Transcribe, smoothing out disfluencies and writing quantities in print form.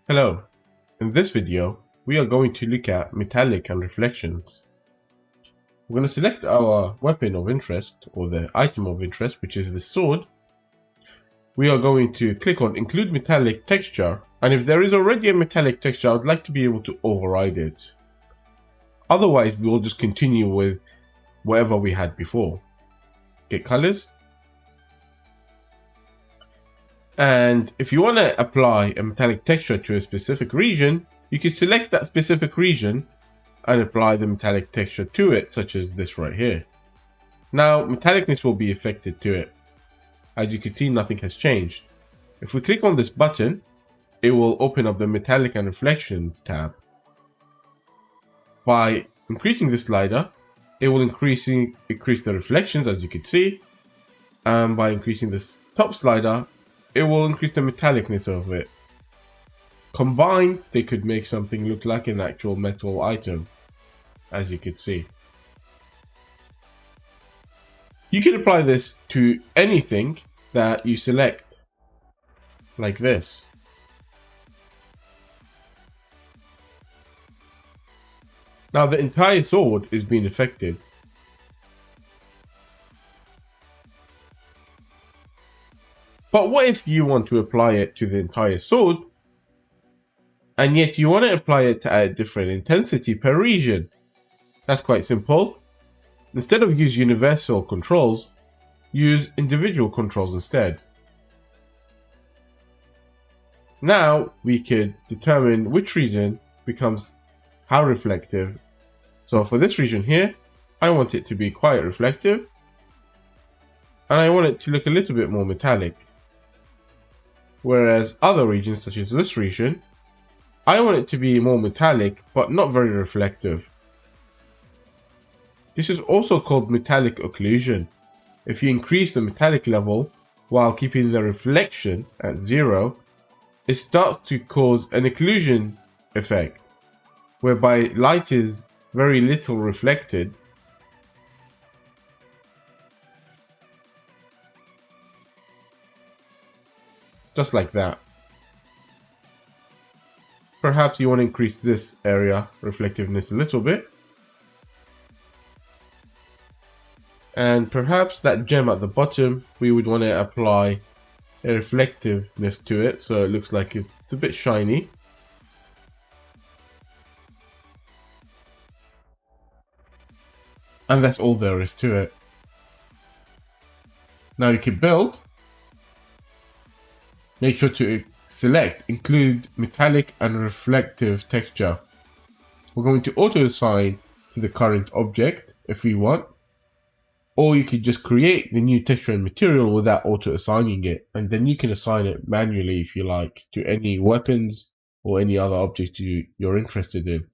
Hello, in this video we are going to look at metallic and reflections. We're going to select our weapon of interest or the item of interest, which is the sword. We are going to click on include metallic texture, and if there is already a metallic texture, I would like to be able to override it. Otherwise we will just continue with whatever we had before. Get colors. And if you want to apply a metallic texture to a specific region, you can select that specific region and apply the metallic texture to it, such as this right here. Now, metallicness will be affected to it. As you can see, nothing has changed. If we click on this button, it will open up the metallic and reflections tab. By increasing the slider, it will increase the reflections, as you can see. And by increasing this top slider, it will increase the metallicness of it. Combined, they could make something look like an actual metal item, as you could see. You can apply this to anything that you select, like this. Now the entire sword is being affected. But what if you want to apply it to the entire sword, and yet you want to apply it to a different intensity per region? That's quite simple. Instead of use universal controls, use individual controls instead. Now we could determine which region becomes how reflective. So for this region here, I want it to be quite reflective, and I want it to look a little bit more metallic. Whereas other regions, such as this region, I want it to be more metallic, but not very reflective. This is also called metallic occlusion. If you increase the metallic level while keeping the reflection at 0, it starts to cause an occlusion effect, whereby light is very little reflected. Just like that. Perhaps you want to increase this area reflectiveness a little bit. And perhaps that gem at the bottom, we would want to apply a reflectiveness to it, so it looks like it's a bit shiny. And that's all there is to it. Now you can build. Make sure to select include metallic and reflective texture. We're going to auto assign to the current object if we want, or you could just create the new texture and material without auto assigning it, and then you can assign it manually if you like to any weapons or any other object you're interested in.